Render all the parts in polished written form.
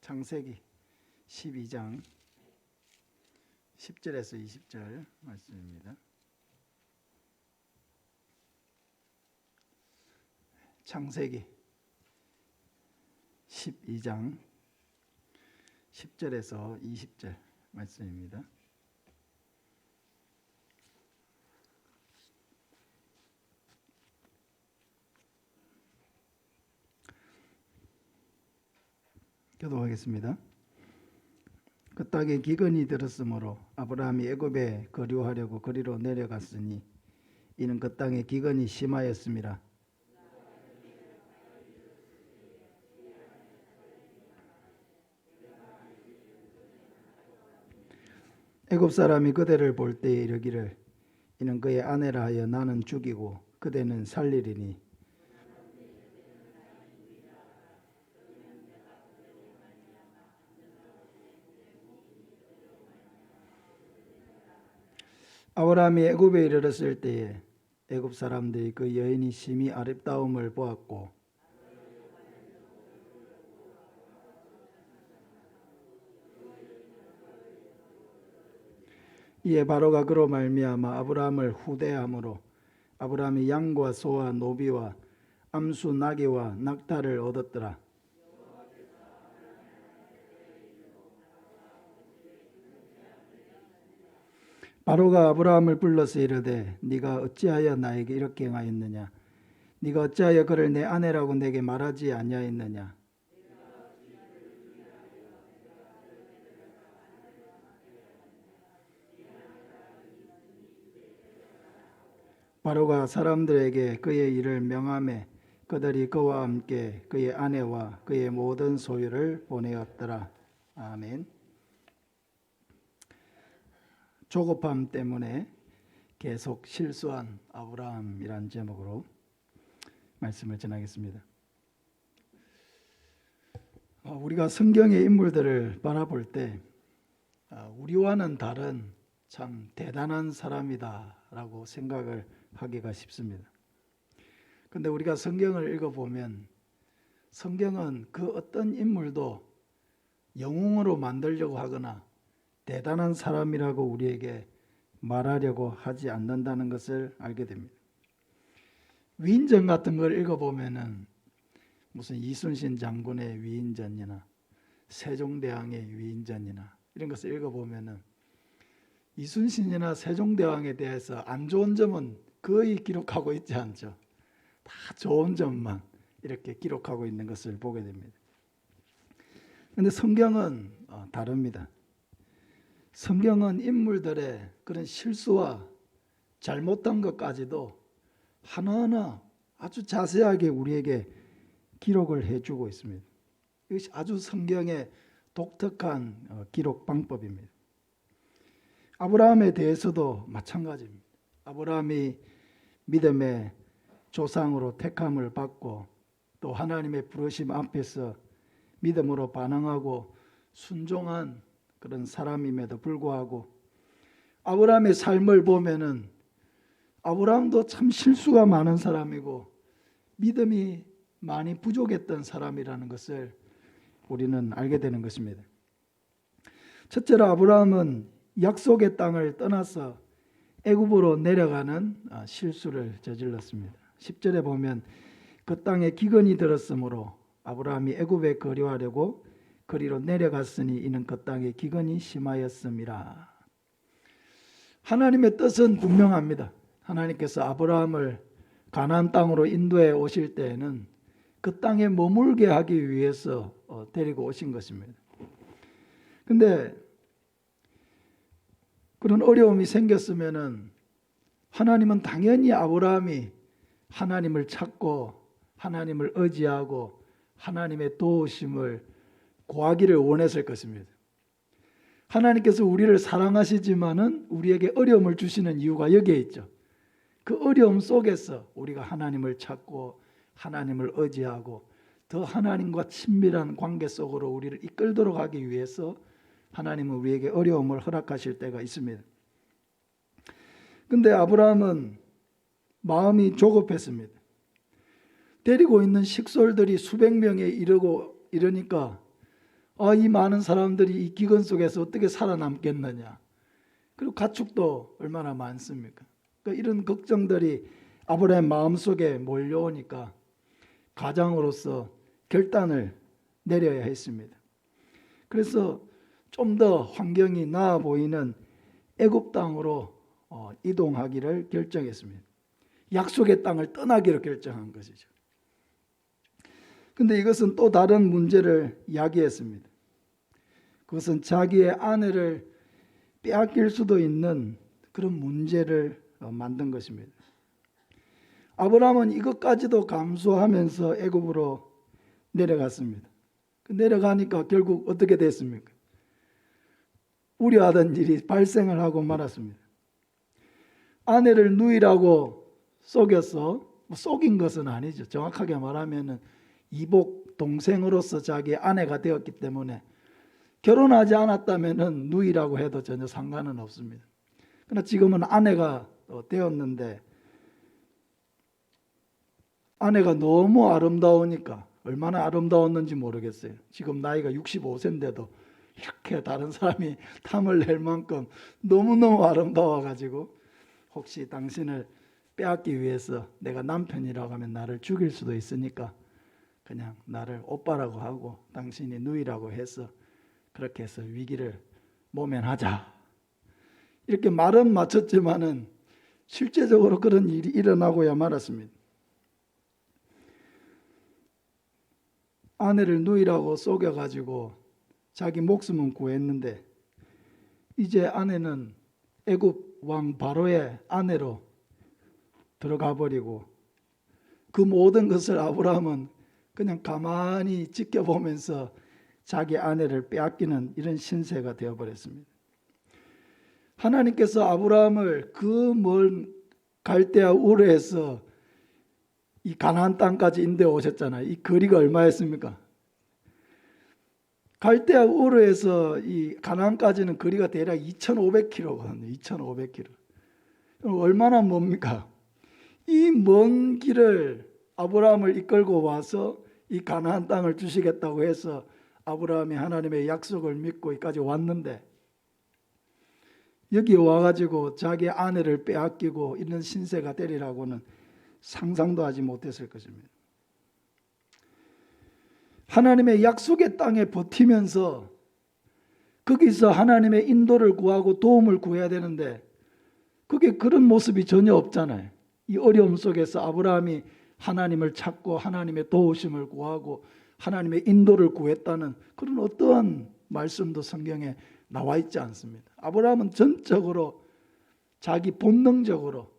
창세기 12장 10절에서 20절 말씀입니다. 창세기 12장 10절에서 20절 말씀입니다. 기도하겠습니다. 그 땅에 기근이 들었으므로 아브라함이 애굽에 거류하려고 거리로 내려갔으니 이는 그 땅에 기근이 심하였음이라. 애굽 사람이 그대를 볼 때에 이르기를 이는 그의 아내라 하여 나는 죽이고 그대는 살리리니 아브라함이 애굽에 이르렀을 때에 애굽 사람들이 그 여인이 심히 아름다움을 보았고 이에 바로가 그로 말미암아 아브라함을 후대함으로 아브라함이 양과 소와 노비와 암수 나귀와 낙타를 얻었더라. 바로가 아브라함을 불러서 이르되 네가 어찌하여 나에게 이렇게 행하였느냐? 네가 어찌하여 그를 내 아내라고 내게 말하지 아니하였느냐? 바로가 사람들에게 그의 일을 명하매 그들이 그와 함께 그의 아내와 그의 모든 소유를 보내었더라. 아멘. 조급함 때문에 계속 실수한 아브라함이란 제목으로 말씀을 전하겠습니다. 우리가 성경의 인물들을 바라볼 때 우리와는 다른 참 대단한 사람이다라고 생각을 하기가 쉽습니다. 그런데 우리가 성경을 읽어보면 성경은 그 어떤 인물도 영웅으로 만들려고 하거나 대단한 사람이라고 우리에게 말하려고 하지 않는다는 것을 알게 됩니다. 위인전 같은 걸 읽어보면은 무슨 이순신 장군의 위인전이나 세종대왕의 위인전이나 이런 것을 읽어보면은 이순신이나 세종대왕에 대해서 안 좋은 점은 거의 기록하고 있지 않죠. 다 좋은 점만 이렇게 기록하고 있는 것을 보게 됩니다. 그런데 성경은 다릅니다. 성경은 인물들의 그런 실수와 잘못한 것까지도 하나하나 아주 자세하게 우리에게 기록을 해주고 있습니다. 이것이 아주 성경의 독특한 기록 방법입니다. 아브라함에 대해서도 마찬가지입니다. 아브라함이 믿음의 조상으로 택함을 받고 또 하나님의 부르심 앞에서 믿음으로 반응하고 순종한 그런 사람임에도 불구하고 아브라함의 삶을 보면은 아브라함도 참 실수가 많은 사람이고 믿음이 많이 부족했던 사람이라는 것을 우리는 알게 되는 것입니다. 첫째로 아브라함은 약속의 땅을 떠나서 애굽으로 내려가는 실수를 저질렀습니다. 10절에 보면 그 땅에 기근이 들었으므로 아브라함이 애굽에 거류하려고 거리로 내려갔으니 이는 그 땅에 기근이 심하였음이라. 하나님의 뜻은 분명합니다. 하나님께서 아브라함을 가나안 땅으로 인도해 오실 때에는 그 땅에 머물게 하기 위해서 데리고 오신 것입니다. 그런데 그런 어려움이 생겼으면은 하나님은 당연히 아브라함이 하나님을 찾고 하나님을 의지하고 하나님의 도우심을 구하기를 원했을 것입니다. 하나님께서 우리를 사랑하시지만은 우리에게 어려움을 주시는 이유가 여기에 있죠. 그 어려움 속에서 우리가 하나님을 찾고 하나님을 의지하고 더 하나님과 친밀한 관계 속으로 우리를 이끌도록 하기 위해서 하나님은 우리에게 어려움을 허락하실 때가 있습니다. 그런데 아브라함은 마음이 조급했습니다. 데리고 있는 식솔들이 수백 명에 이르니까 이 많은 사람들이 이 기근 속에서 어떻게 살아남겠느냐. 그리고 가축도 얼마나 많습니까? 그러니까 이런 걱정들이 아브라함의 마음속에 몰려오니까 가장으로서 결단을 내려야 했습니다. 그래서 좀 더 환경이 나아 보이는 애굽 땅으로 이동하기를 결정했습니다. 약속의 땅을 떠나기로 결정한 것이죠. 근데 이것은 또 다른 문제를 야기했습니다. 그것은 자기의 아내를 빼앗길 수도 있는 그런 문제를 만든 것입니다. 아브라함은 이것까지도 감수하면서 애굽으로 내려갔습니다. 내려가니까 결국 어떻게 됐습니까? 우려하던 일이 발생을 하고 말았습니다. 아내를 누이라고 속였어. 속인 것은 아니죠. 정확하게 말하면 이복 동생으로서 자기 아내가 되었기 때문에 결혼하지 않았다면 누이라고 해도 전혀 상관은 없습니다. 그러나 지금은 아내가 되었는데 아내가 너무 아름다우니까 얼마나 아름다웠는지 모르겠어요. 지금 나이가 65세인데도 이렇게 다른 사람이 탐을 낼 만큼 너무너무 아름다워가지고 혹시 당신을 빼앗기 위해서 내가 남편이라고 하면 나를 죽일 수도 있으니까 그냥 나를 오빠라고 하고 당신이 누이라고 해서 그렇게 해서 위기를 모면하자. 이렇게 말은 맞췄지만은 실제적으로 그런 일이 일어나고야 말았습니다. 아내를 누이라고 속여가지고 자기 목숨은 구했는데 이제 아내는 애굽 왕 바로의 아내로 들어가 버리고 그 모든 것을 아브라함은 그냥 가만히 지켜보면서 자기 아내를 빼앗기는 이런 신세가 되어버렸습니다. 하나님께서 아브라함을 그 먼 갈대아 우르에서 이 가나안 땅까지 인도해 오셨잖아요. 이 거리가 얼마였습니까? 갈대아 우르에서 이 가나안까지는 거리가 대략 2,500km거든요. 2,500km. 얼마나 멉니까? 이 먼 길을 아브라함을 이끌고 와서 이 가나안 땅을 주시겠다고 해서 아브라함이 하나님의 약속을 믿고 여기까지 왔는데 여기 와가지고 자기 아내를 빼앗기고 이런 신세가 되리라고는 상상도 하지 못했을 것입니다. 하나님의 약속의 땅에 버티면서 거기서 하나님의 인도를 구하고 도움을 구해야 되는데 그게 그런 모습이 전혀 없잖아요. 이 어려움 속에서 아브라함이 하나님을 찾고 하나님의 도우심을 구하고 하나님의 인도를 구했다는 그런 어떠한 말씀도 성경에 나와 있지 않습니다. 아브라함은 전적으로 자기 본능적으로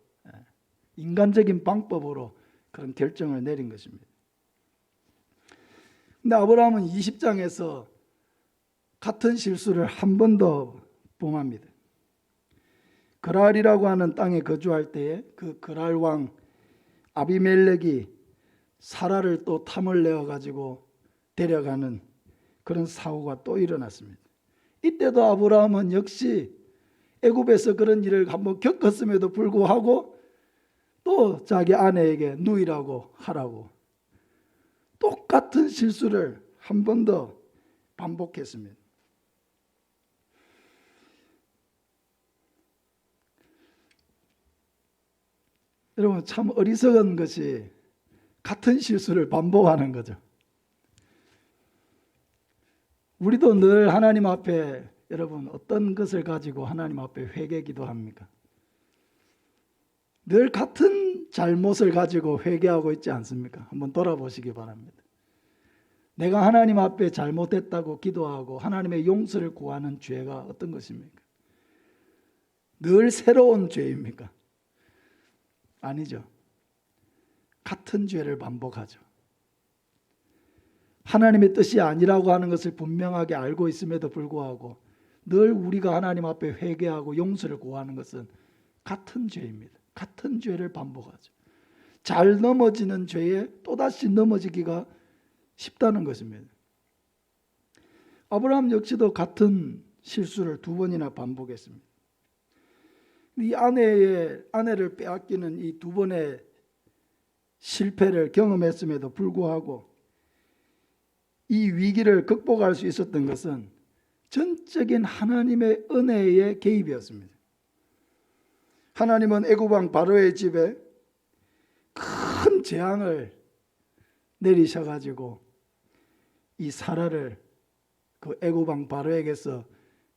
인간적인 방법으로 그런 결정을 내린 것입니다. 근데 아브라함은 20장에서 같은 실수를 한 번 더 범합니다. 그랄이라고 하는 땅에 거주할 때에 그 그랄 왕 아비멜렉이 사라를 또 탐을 내어 가지고 데려가는 그런 사고가 또 일어났습니다. 이때도 아브라함은 역시 애굽에서 그런 일을 한번 겪었음에도 불구하고 또 자기 아내에게 누이라고 하라고 똑같은 실수를 한 번 더 반복했습니다. 여러분 참 어리석은 것이 같은 실수를 반복하는 거죠. 우리도 늘 하나님 앞에 여러분 어떤 것을 가지고 하나님 앞에 회개 기도합니까? 늘 같은 잘못을 가지고 회개하고 있지 않습니까? 한번 돌아보시기 바랍니다. 내가 하나님 앞에 잘못했다고 기도하고 하나님의 용서를 구하는 죄가 어떤 것입니까? 늘 새로운 죄입니까? 아니죠. 같은 죄를 반복하죠. 하나님의 뜻이 아니라고 하는 것을 분명하게 알고 있음에도 불구하고 늘 우리가 하나님 앞에 회개하고 용서를 구하는 것은 같은 죄입니다. 같은 죄를 반복하죠. 잘 넘어지는 죄에 또다시 넘어지기가 쉽다는 것입니다. 아브라함 역시도 같은 실수를 두 번이나 반복했습니다. 이 아내를 빼앗기는 이 두 번의 실패를 경험했음에도 불구하고 이 위기를 극복할 수 있었던 것은 전적인 하나님의 은혜의 개입이었습니다. 하나님은 애굽 왕 바로의 집에 큰 재앙을 내리셔가지고 이 사라를 그 애굽 왕 바로에게서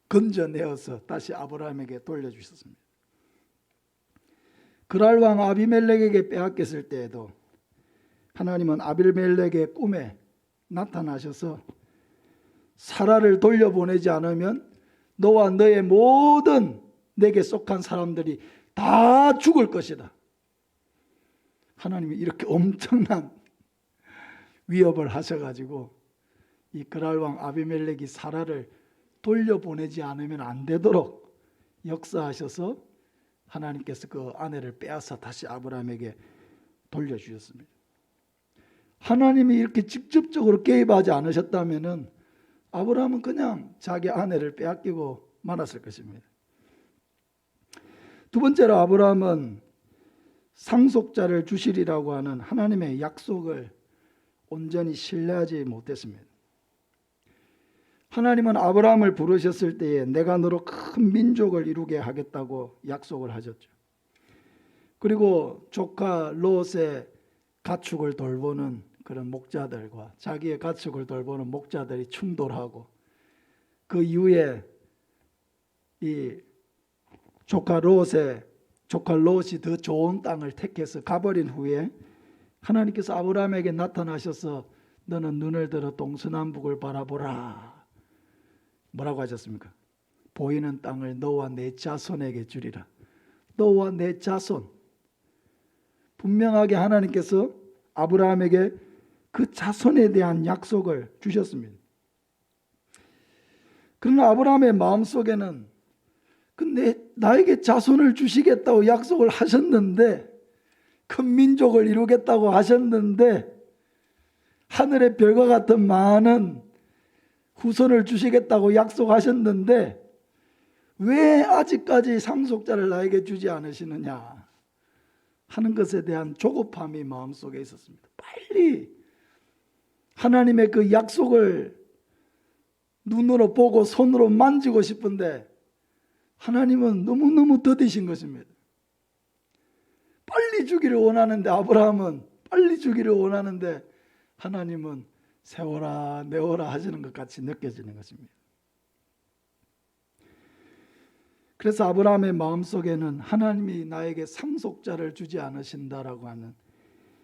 건져내어서 다시 아브라함에게 돌려주셨습니다. 그랄 왕 아비멜렉에게 빼앗겼을 때에도 하나님은 아비멜렉의 꿈에 나타나셔서 사라를 돌려보내지 않으면 너와 너의 모든 내게 속한 사람들이 다 죽을 것이다. 하나님이 이렇게 엄청난 위협을 하셔가지고 이 그랄 왕 아비멜렉이 사라를 돌려보내지 않으면 안 되도록 역사하셔서 하나님께서 그 아내를 빼앗아 다시 아브라함에게 돌려주셨습니다. 하나님이 이렇게 직접적으로 개입하지 않으셨다면 아브라함은 그냥 자기 아내를 빼앗기고 말았을 것입니다. 두 번째로 아브라함은 상속자를 주시리라고 하는 하나님의 약속을 온전히 신뢰하지 못했습니다. 하나님은 아브라함을 부르셨을 때에 내가 너로 큰 민족을 이루게 하겠다고 약속을 하셨죠. 그리고 조카 롯의 가축을 돌보는 그런 목자들과 자기의 가축을 돌보는 목자들이 충돌하고 그 이후에 이 조카 롯이 더 좋은 땅을 택해서 가버린 후에 하나님께서 아브라함에게 나타나셔서 너는 눈을 들어 동서남북을 바라보라. 뭐라고 하셨습니까? 보이는 땅을 너와 내 자손에게 주리라. 너와 내 자손. 분명하게 하나님께서 아브라함에게 그 자손에 대한 약속을 주셨습니다. 그러나 아브라함의 마음속에는 나에게 자손을 주시겠다고 약속을 하셨는데, 큰 민족을 이루겠다고 하셨는데, 하늘의 별과 같은 많은 후손을 주시겠다고 약속하셨는데 왜 아직까지 상속자를 나에게 주지 않으시느냐 하는 것에 대한 조급함이 마음속에 있었습니다. 빨리 하나님의 그 약속을 눈으로 보고 손으로 만지고 싶은데 하나님은 너무너무 더디신 것입니다. 빨리 주기를 원하는데, 아브라함은 빨리 주기를 원하는데 하나님은 세워라 내워라 하시는 것 같이 느껴지는 것입니다. 그래서 아브라함의 마음속에는 하나님이 나에게 상속자를 주지 않으신다라고 하는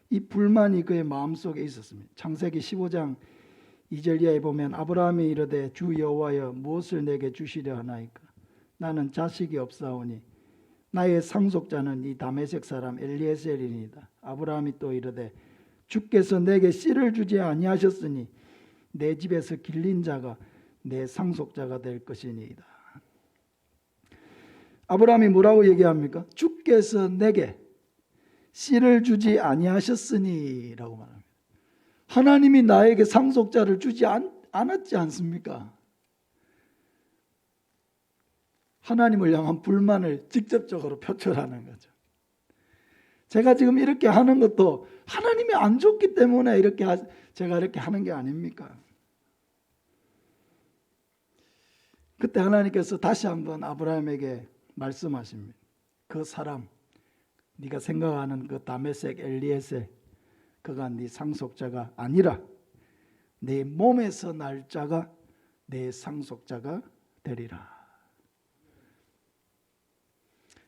이 불만이 그의 마음속에 있었습니다. 창세기 15장 2절 이하에 보면 아브라함이 이르되 주 여호와여 무엇을 내게 주시려 하나이까? 나는 자식이 없사오니 나의 상속자는 이 다메섹 사람 엘리에셀이니이다. 아브라함이 또 이르되 주께서 내게 씨를 주지 아니하셨으니 내 집에서 길린 자가 내 상속자가 될 것이니이다. 아브라함이 뭐라고 얘기합니까? 주께서 내게 씨를 주지 아니하셨으니 라고 말합니다. 하나님이 나에게 상속자를 주지 않았지 않습니까? 하나님을 향한 불만을 직접적으로 표출하는 거죠. 제가 지금 이렇게 하는 것도 하나님이 안 줬기 때문에 제가 이렇게 하는 게 아닙니까? 그때 하나님께서 다시 한번 아브라함에게 말씀하십니다. 그 사람, 네가 생각하는 그 다메섹 엘리에셀, 그가 네 상속자가 아니라 내 몸에서 날 자가 내 상속자가 되리라.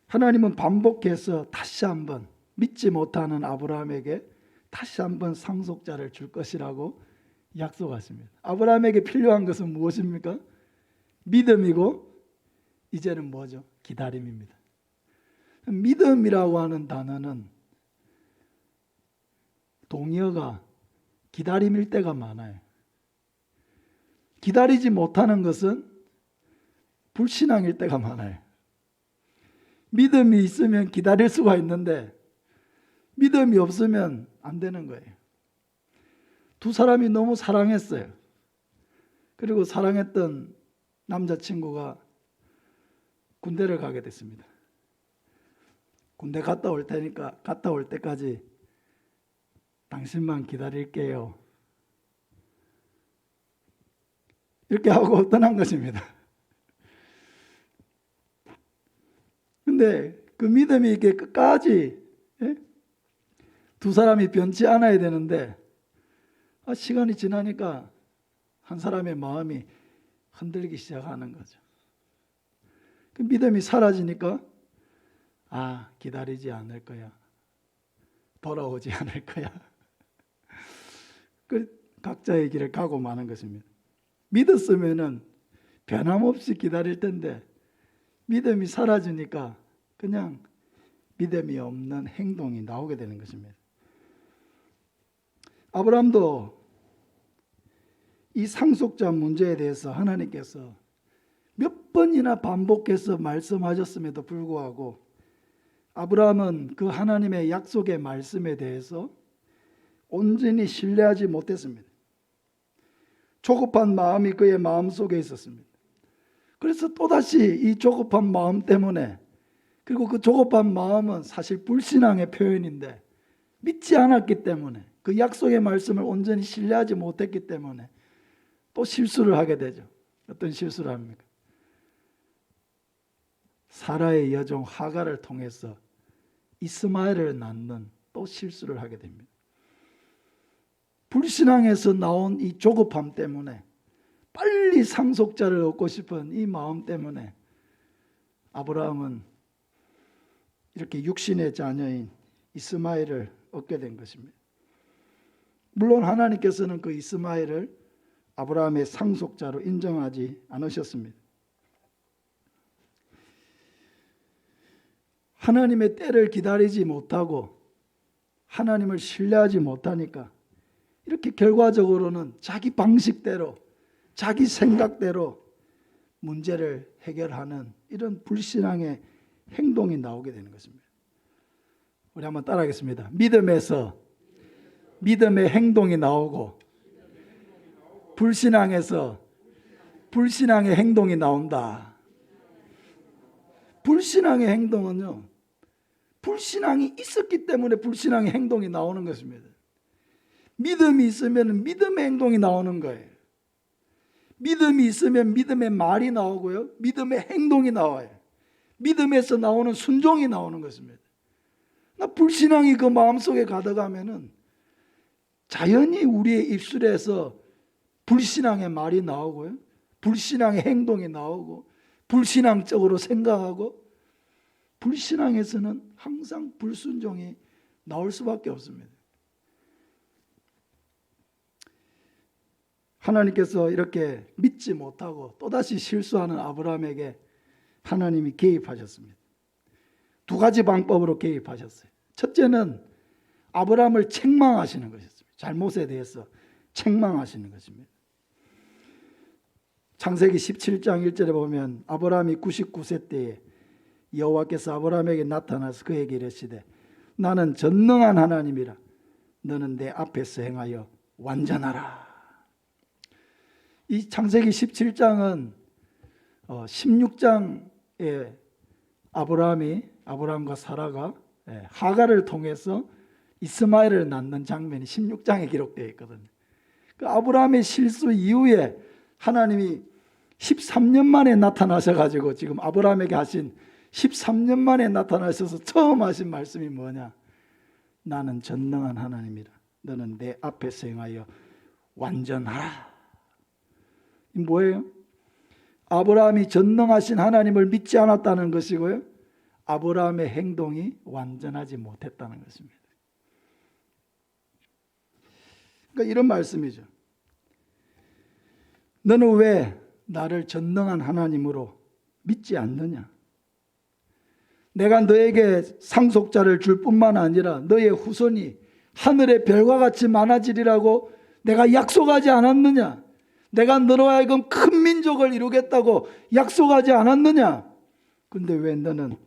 하나님은 반복해서 다시 한번 믿지 못하는 아브라함에게 다시 한번 상속자를 줄 것이라고 약속하십니다. 아브라함에게 필요한 것은 무엇입니까? 믿음이고 이제는 뭐죠? 기다림입니다. 믿음이라고 하는 단어는 동의어가 기다림일 때가 많아요. 기다리지 못하는 것은 불신앙일 때가 많아요. 믿음이 있으면 기다릴 수가 있는데 믿음이 없으면 안 되는 거예요. 두 사람이 너무 사랑했어요. 그리고 사랑했던 남자친구가 군대를 가게 됐습니다. 군대 갔다 올 테니까 갔다 올 때까지 당신만 기다릴게요. 이렇게 하고 떠난 것입니다. 근데 그 믿음이 이렇게 끝까지 두 사람이 변치 않아야 되는데 시간이 지나니까 한 사람의 마음이 흔들리기 시작하는 거죠. 그 믿음이 사라지니까 기다리지 않을 거야. 돌아오지 않을 거야. 그 각자의 길을 가고 마는 것입니다. 믿었으면은 변함없이 기다릴 텐데 믿음이 사라지니까 그냥 믿음이 없는 행동이 나오게 되는 것입니다. 아브라함도 이 상속자 문제에 대해서 하나님께서 몇 번이나 반복해서 말씀하셨음에도 불구하고 아브라함은 그 하나님의 약속의 말씀에 대해서 온전히 신뢰하지 못했습니다. 조급한 마음이 그의 마음속에 있었습니다. 그래서 또다시 이 조급한 마음 때문에, 그리고 그 조급한 마음은 사실 불신앙의 표현인데 믿지 않았기 때문에, 그 약속의 말씀을 온전히 신뢰하지 못했기 때문에 또 실수를 하게 되죠. 어떤 실수를 합니까? 사라의 여종 하갈을 통해서 이스마엘을 낳는 또 실수를 하게 됩니다. 불신앙에서 나온 이 조급함 때문에, 빨리 상속자를 얻고 싶은 이 마음 때문에 아브라함은 이렇게 육신의 자녀인 이스마엘을 얻게 된 것입니다. 물론 하나님께서는 그 이스마엘을 아브라함의 상속자로 인정하지 않으셨습니다. 하나님의 때를 기다리지 못하고 하나님을 신뢰하지 못하니까 이렇게 결과적으로는 자기 방식대로, 자기 생각대로 문제를 해결하는 이런 불신앙의 행동이 나오게 되는 것입니다. 우리 한번 따라하겠습니다. 믿음에서 믿음의 행동이 나오고, 불신앙에서 불신앙의 행동이 나온다. 불신앙의 행동은요, 불신앙이 있었기 때문에 불신앙의 행동이 나오는 것입니다. 믿음이 있으면 믿음의 행동이 나오는 거예요. 믿음이 있으면 믿음의 말이 나오고요, 믿음의 행동이 나와요. 믿음에서 나오는 순종이 나오는 것입니다. 불신앙이 그 마음속에 가득하면은 자연히 우리의 입술에서 불신앙의 말이 나오고요, 불신앙의 행동이 나오고, 불신앙적으로 생각하고, 불신앙에서는 항상 불순종이 나올 수밖에 없습니다. 하나님께서 이렇게 믿지 못하고 또다시 실수하는 아브라함에게 하나님이 개입하셨습니다. 두 가지 방법으로 개입하셨어요. 첫째는 아브라함을 책망하시는 것이었습니다. 잘못에 대해서 책망하시는 것입니다. 창세기 17장 1절에 보면 아브라함이 99세 때에 여호와께서 아브라함에게 나타나서 그에게 이르시되 나는 전능한 하나님이라 너는 내 앞에서 행하여 완전하라. 이 창세기 17장은 16장에 아브라함과 사라가 하갈을 통해서 이스마엘을 낳는 장면이 16장에 기록되어 있거든요. 그 아브라함의 실수 이후에 하나님이 13년 만에 나타나셔가지고 지금 아브라함에게 하신 13년 만에 나타나셔서 처음 하신 말씀이 뭐냐? 나는 전능한 하나님이라 너는 내 앞에서 행하여 완전하라. 이 뭐예요? 아브라함이 전능하신 하나님을 믿지 않았다는 것이고요, 아브라함의 행동이 완전하지 못했다는 것입니다. 그러니까 이런 말씀이죠. 너는 왜 나를 전능한 하나님으로 믿지 않느냐? 내가 너에게 상속자를 줄 뿐만 아니라 너의 후손이 하늘의 별과 같이 많아지리라고 내가 약속하지 않았느냐? 내가 너로 하여금 큰 민족을 이루겠다고 약속하지 않았느냐? 근데 왜 너는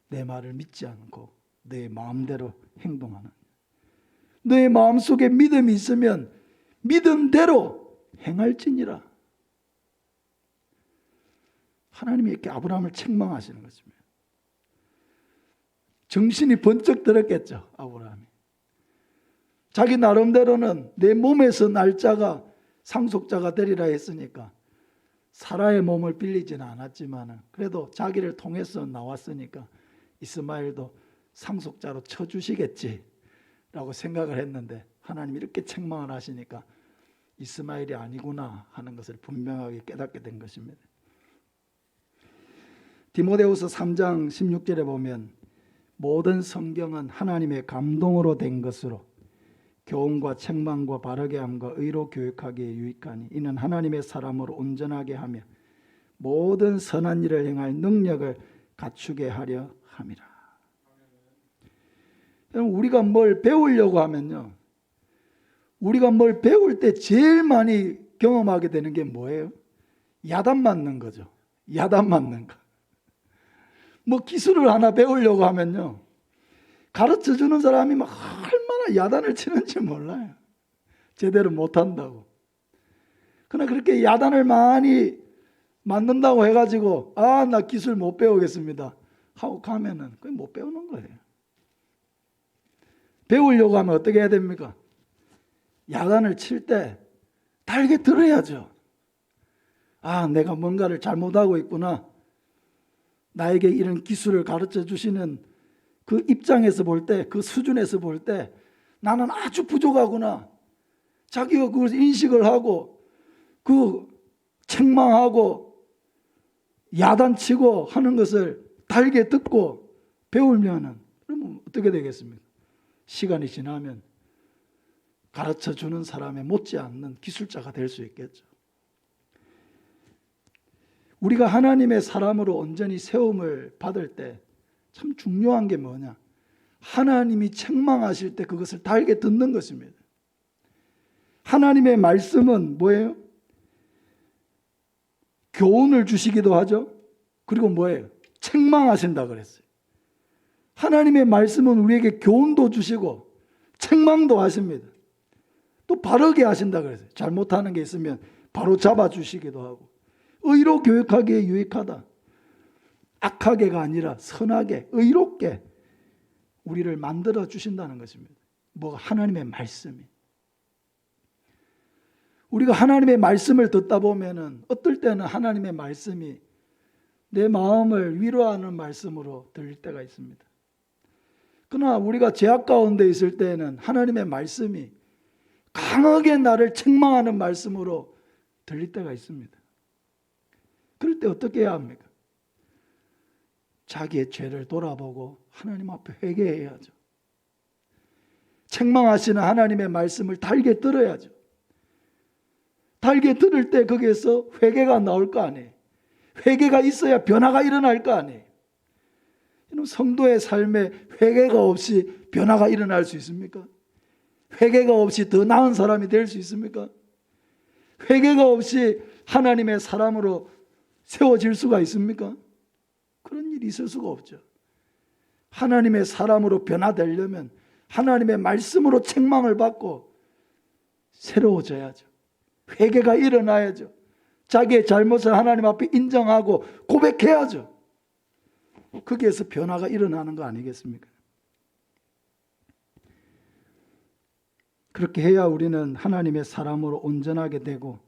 내 말을 믿지 않고 내 마음대로 행동하느냐? 너의 마음속에 믿음이 있으면 믿음대로 행할지니라. 하나님이 이렇게 아브라함을 책망하시는 것입니다. 정신이 번쩍 들었겠죠, 아브라함이. 자기 나름대로는 내 몸에서 날짜가 상속자가 되리라 했으니까 사라의 몸을 빌리지는 않았지만 그래도 자기를 통해서 나왔으니까 이스마엘도 상속자로 쳐주시겠지라고 생각을 했는데 하나님이 이렇게 책망을 하시니까 이스마엘이 아니구나 하는 것을 분명하게 깨닫게 된 것입니다. 디모데후서 3장 16절에 보면 모든 성경은 하나님의 감동으로 된 것으로 교훈과 책망과 바르게 함과 의로 교육하기에 유익하니 이는 하나님의 사람으로 온전하게 하며 모든 선한 일을 행할 능력을 갖추게 하려 함이라. 우리가 뭘 배우려고 하면요, 우리가 뭘 배울 때 제일 많이 경험하게 되는 게 뭐예요? 야단 맞는 거죠. 야단 맞는 거. 뭐 기술을 하나 배우려고 하면요, 가르쳐 주는 사람이 막 얼마나 야단을 치는지 몰라요. 제대로 못한다고. 그러나 그렇게 야단을 많이 맞는다고 해가지고 나 기술 못 배우겠습니다 하고 가면은 그게 못 배우는 거예요. 배우려고 하면 어떻게 해야 됩니까? 야단을 칠 때 달게 들어야죠. 내가 뭔가를 잘못하고 있구나. 나에게 이런 기술을 가르쳐 주시는 그 입장에서 볼 때, 그 수준에서 볼 때 나는 아주 부족하구나. 자기가 그걸 인식을 하고 그 책망하고 야단치고 하는 것을 달게 듣고 배우면은 그러면 어떻게 되겠습니까? 시간이 지나면 가르쳐 주는 사람에 못지않는 기술자가 될 수 있겠죠. 우리가 하나님의 사람으로 온전히 세움을 받을 때 참 중요한 게 뭐냐? 하나님이 책망하실 때 그것을 달게 듣는 것입니다. 하나님의 말씀은 뭐예요? 교훈을 주시기도 하죠. 그리고 뭐예요? 책망하신다 그랬어요. 하나님의 말씀은 우리에게 교훈도 주시고 책망도 하십니다. 또 바르게 하신다 그랬어요. 잘못하는 게 있으면 바로 잡아주시기도 하고 의로 교육하기에 유익하다. 악하게가 아니라 선하게 의롭게 우리를 만들어 주신다는 것입니다. 뭐가 하나님의 말씀이. 우리가 하나님의 말씀을 듣다 보면은 어떨 때는 하나님의 말씀이 내 마음을 위로하는 말씀으로 들릴 때가 있습니다. 그러나 우리가 죄악 가운데 있을 때에는 하나님의 말씀이 강하게 나를 책망하는 말씀으로 들릴 때가 있습니다. 그럴 때 어떻게 해야 합니까? 자기의 죄를 돌아보고 하나님 앞에 회개해야죠. 책망하시는 하나님의 말씀을 달게 들어야죠. 달게 들을 때 거기에서 회개가 나올 거 아니에요. 회개가 있어야 변화가 일어날 거 아니에요. 성도의 삶에 회개가 없이 변화가 일어날 수 있습니까? 회개가 없이 더 나은 사람이 될 수 있습니까? 회개가 없이 하나님의 사람으로 세워질 수가 있습니까? 그런 일이 있을 수가 없죠. 하나님의 사람으로 변화되려면 하나님의 말씀으로 책망을 받고 새로워져야죠. 회개가 일어나야죠. 자기의 잘못을 하나님 앞에 인정하고 고백해야죠. 거기에서 변화가 일어나는 거 아니겠습니까? 그렇게 해야 우리는 하나님의 사람으로 온전하게 되고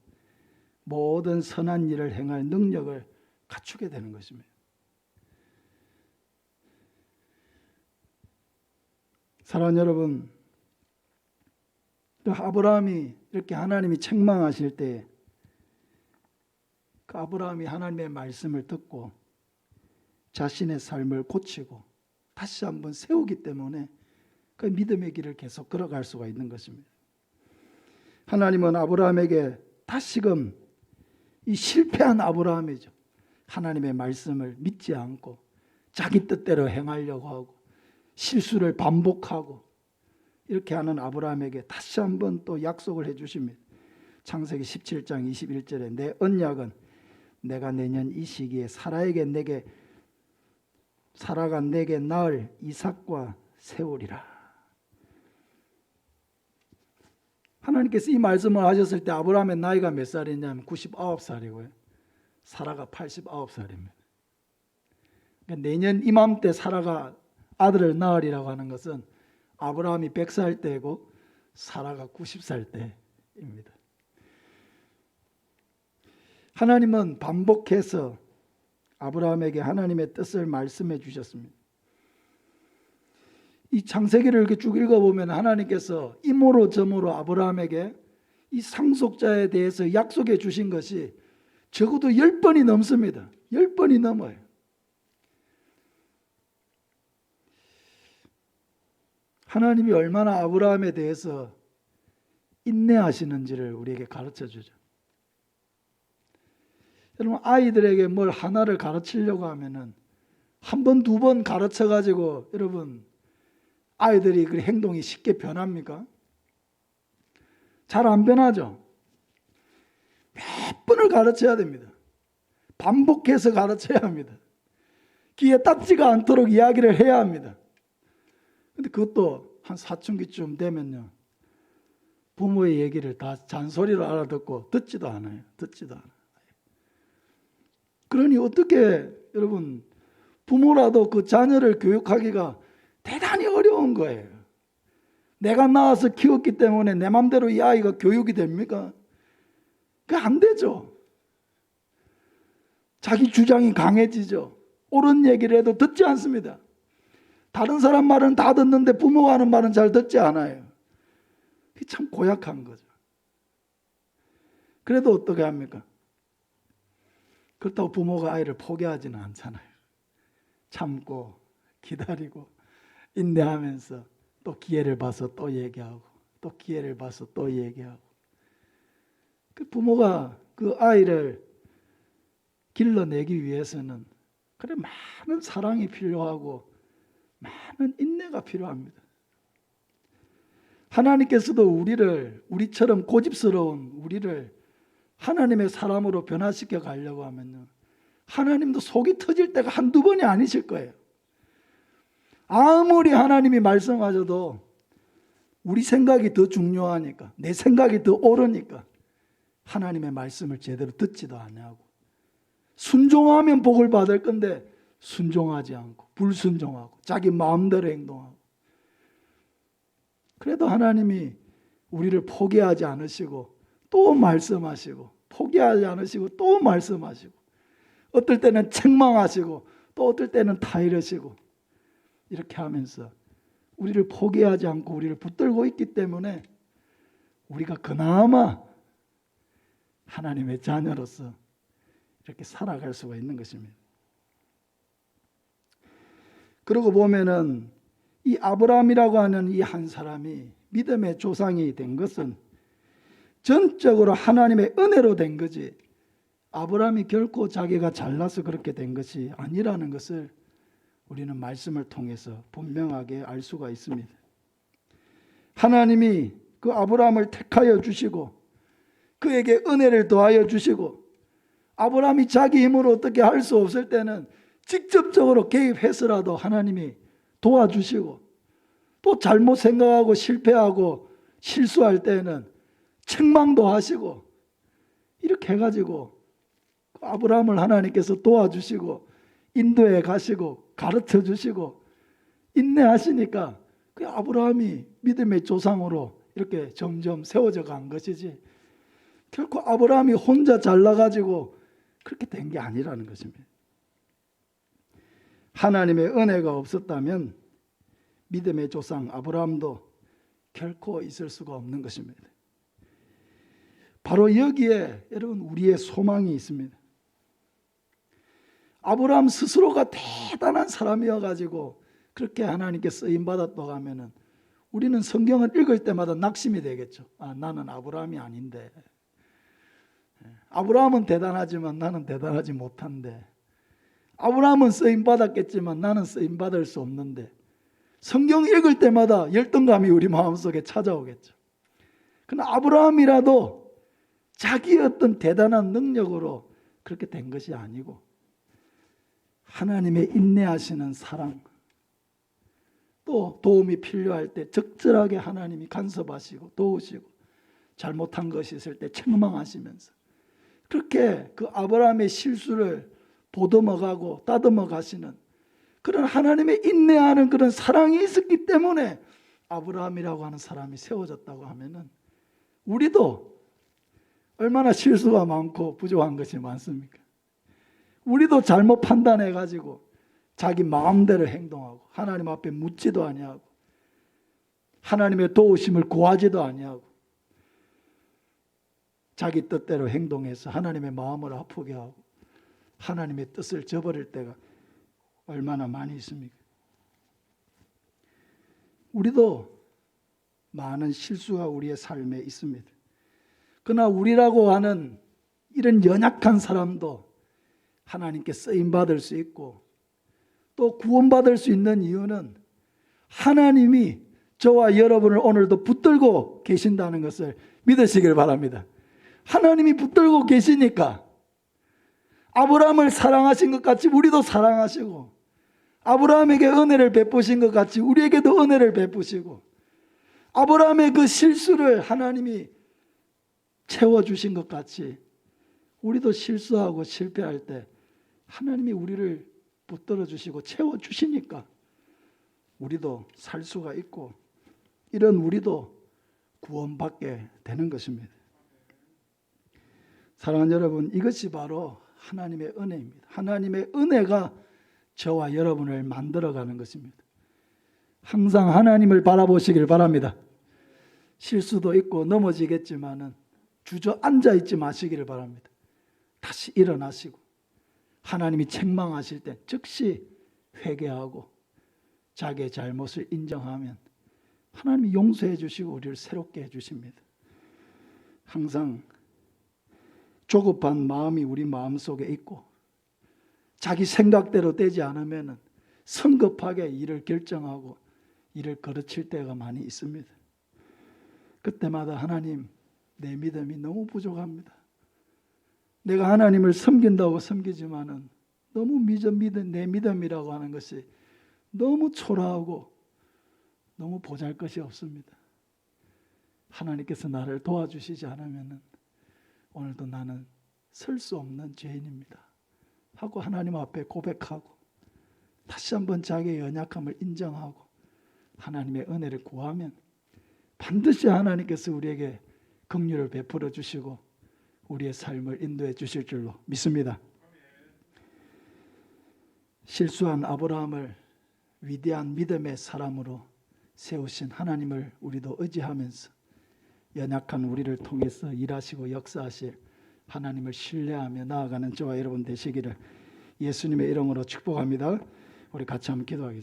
모든 선한 일을 행할 능력을 갖추게 되는 것입니다. 사랑하는 여러분, 아브라함이 이렇게 하나님이 책망하실 때 그 아브라함이 하나님의 말씀을 듣고 자신의 삶을 고치고 다시 한번 세우기 때문에 그 믿음의 길을 계속 걸어갈 수가 있는 것입니다. 하나님은 아브라함에게 다시금 이 실패한 아브라함이죠. 하나님의 말씀을 믿지 않고 자기 뜻대로 행하려고 하고 실수를 반복하고 이렇게 하는 아브라함에게 다시 한번 또 약속을 해 주십니다. 창세기 17장 21절에 내 언약은 내가 내년 이 시기에 사라가 내게 낳을 이삭과 세우리라. 하나님께서 이 말씀을 하셨을 때 아브라함의 나이가 몇 살이냐면 99살이고요. 사라가 89살입니다. 그러니까 내년 이맘때 사라가 아들을 낳으리라고 하는 것은 아브라함이 100살 때고 사라가 90살 때입니다. 하나님은 반복해서 아브라함에게 하나님의 뜻을 말씀해 주셨습니다. 이 창세기를 이렇게 쭉 읽어보면 하나님께서 이모로 저모로 아브라함에게 이 상속자에 대해서 약속해 주신 것이 적어도 10번이 넘습니다. 10번이 넘어요. 하나님이 얼마나 아브라함에 대해서 인내하시는지를 우리에게 가르쳐 주죠. 여러분, 아이들에게 뭘 하나를 가르치려고 하면은 한 번, 두 번 가르쳐 가지고 여러분 아이들이 그 행동이 쉽게 변합니까? 잘 안 변하죠. 몇 번을 가르쳐야 됩니다. 반복해서 가르쳐야 합니다. 귀에 닿지가 않도록 이야기를 해야 합니다. 근데 그것도 한 사춘기쯤 되면요, 부모의 얘기를 다 잔소리로 알아듣고 듣지도 않아요. 듣지도 않아요. 그러니 어떻게 여러분, 부모라도 그 자녀를 교육하기가 대단히 어려운 거예요. 내가 낳아서 키웠기 때문에 내 맘대로 이 아이가 교육이 됩니까? 그게 안 되죠. 자기 주장이 강해지죠. 옳은 얘기를 해도 듣지 않습니다. 다른 사람 말은 다 듣는데 부모가 하는 말은 잘 듣지 않아요. 그게 참 고약한 거죠. 그래도 어떻게 합니까? 그렇다고 부모가 아이를 포기하지는 않잖아요. 참고 기다리고 인내하면서 또 기회를 봐서 또 얘기하고 또 기회를 봐서 또 얘기하고, 그 부모가 그 아이를 길러내기 위해서는 그래 많은 사랑이 필요하고 많은 인내가 필요합니다. 하나님께서도 우리처럼 고집스러운 우리를 하나님의 사람으로 변화시켜 가려고 하면요, 하나님도 속이 터질 때가 한두 번이 아니실 거예요. 아무리 하나님이 말씀하셔도 우리 생각이 더 중요하니까, 내 생각이 더 옳으니까 하나님의 말씀을 제대로 듣지도 않냐고. 순종하면 복을 받을 건데 순종하지 않고 불순종하고 자기 마음대로 행동하고. 그래도 하나님이 우리를 포기하지 않으시고 또 말씀하시고, 포기하지 않으시고 또 말씀하시고, 어떨 때는 책망하시고 또 어떨 때는 타이르시고, 이렇게 하면서 우리를 포기하지 않고 우리를 붙들고 있기 때문에 우리가 그나마 하나님의 자녀로서 이렇게 살아갈 수가 있는 것입니다. 그러고 보면은 이 아브라함이라고 하는 이 한 사람이 믿음의 조상이 된 것은 전적으로 하나님의 은혜로 된 거지, 아브라함이 결코 자기가 잘나서 그렇게 된 것이 아니라는 것을 우리는 말씀을 통해서 분명하게 알 수가 있습니다. 하나님이 그 아브라함을 택하여 주시고 그에게 은혜를 더하여 주시고, 아브라함이 자기 힘으로 어떻게 할 수 없을 때는 직접적으로 개입해서라도 하나님이 도와주시고, 또 잘못 생각하고 실패하고 실수할 때는 책망도 하시고, 이렇게 해가지고 아브라함을 하나님께서 도와주시고 인도해 가시고 가르쳐 주시고 인내하시니까 그 아브라함이 믿음의 조상으로 이렇게 점점 세워져 간 것이지, 결코 아브라함이 혼자 잘나가지고 그렇게 된 게 아니라는 것입니다. 하나님의 은혜가 없었다면 믿음의 조상 아브라함도 결코 있을 수가 없는 것입니다. 바로 여기에 여러분 우리의 소망이 있습니다. 아브라함 스스로가 대단한 사람이어가지고 그렇게 하나님께 쓰임받았다고 하면은 우리는 성경을 읽을 때마다 낙심이 되겠죠. 아, 나는 아브라함이 아닌데, 아브라함은 대단하지만 나는 대단하지 못한데, 아브라함은 쓰임받았겠지만 나는 쓰임받을 수 없는데, 성경 읽을 때마다 열등감이 우리 마음속에 찾아오겠죠. 그러나 아브라함이라도 자기의 어떤 대단한 능력으로 그렇게 된 것이 아니고 하나님의 인내하시는 사랑, 또 도움이 필요할 때 적절하게 하나님이 간섭하시고 도우시고, 잘못한 것이 있을 때 책망하시면서 그렇게 그 아브라함의 실수를 보듬어가고 따듬어 가시는 그런 하나님의 인내하는 그런 사랑이 있었기 때문에 아브라함이라고 하는 사람이 세워졌다고 하면은 우리도 얼마나 실수가 많고 부족한 것이 많습니까? 우리도 잘못 판단해가지고 자기 마음대로 행동하고 하나님 앞에 묻지도 아니하고 하나님의 도우심을 구하지도 아니하고 자기 뜻대로 행동해서 하나님의 마음을 아프게 하고 하나님의 뜻을 저버릴 때가 얼마나 많이 있습니까? 우리도 많은 실수가 우리의 삶에 있습니다. 그러나 우리라고 하는 이런 연약한 사람도 하나님께 쓰임받을 수 있고 또 구원받을 수 있는 이유는 하나님이 저와 여러분을 오늘도 붙들고 계신다는 것을 믿으시길 바랍니다. 하나님이 붙들고 계시니까 아브라함을 사랑하신 것 같이 우리도 사랑하시고 아브라함에게 은혜를 베푸신 것 같이 우리에게도 은혜를 베푸시고 아브라함의 그 실수를 하나님이 채워주신 것 같이 우리도 실수하고 실패할 때 하나님이 우리를 붙들어 주시고 채워주시니까 우리도 살 수가 있고 이런 우리도 구원받게 되는 것입니다. 사랑하는 여러분, 이것이 바로 하나님의 은혜입니다. 하나님의 은혜가 저와 여러분을 만들어가는 것입니다. 항상 하나님을 바라보시길 바랍니다. 실수도 있고 넘어지겠지만은 주저앉아 있지 마시기를 바랍니다. 다시 일어나시고 하나님이 책망하실 때 즉시 회개하고 자기의 잘못을 인정하면 하나님이 용서해 주시고 우리를 새롭게 해 주십니다. 항상 조급한 마음이 우리 마음속에 있고 자기 생각대로 되지 않으면 성급하게 일을 결정하고 일을 거르칠 때가 많이 있습니다. 그때마다 하나님, 내 믿음이 너무 부족합니다. 내가 하나님을 섬긴다고 섬기지만은 너무 내 믿음이라고 하는 것이 너무 초라하고 너무 보잘것이 없습니다. 하나님께서 나를 도와주시지 않으면 오늘도 나는 설 수 없는 죄인입니다 하고 하나님 앞에 고백하고 다시 한번 자기의 연약함을 인정하고 하나님의 은혜를 구하면 반드시 하나님께서 우리에게 긍휼을 베풀어 주시고 우리의 삶을 인도해 주실 줄로 믿습니다. 실수한 아브라함을 위대한 믿음의 사람으로 세우신 하나님을 우리도 의지하면서 연약한 우리를 통해서 일하시고 역사하실 하나님을 신뢰하며 나아가는 저와 여러분 되시기를 예수님의 이름으로 축복합니다. 우리 같이 한번 기도하겠습니다.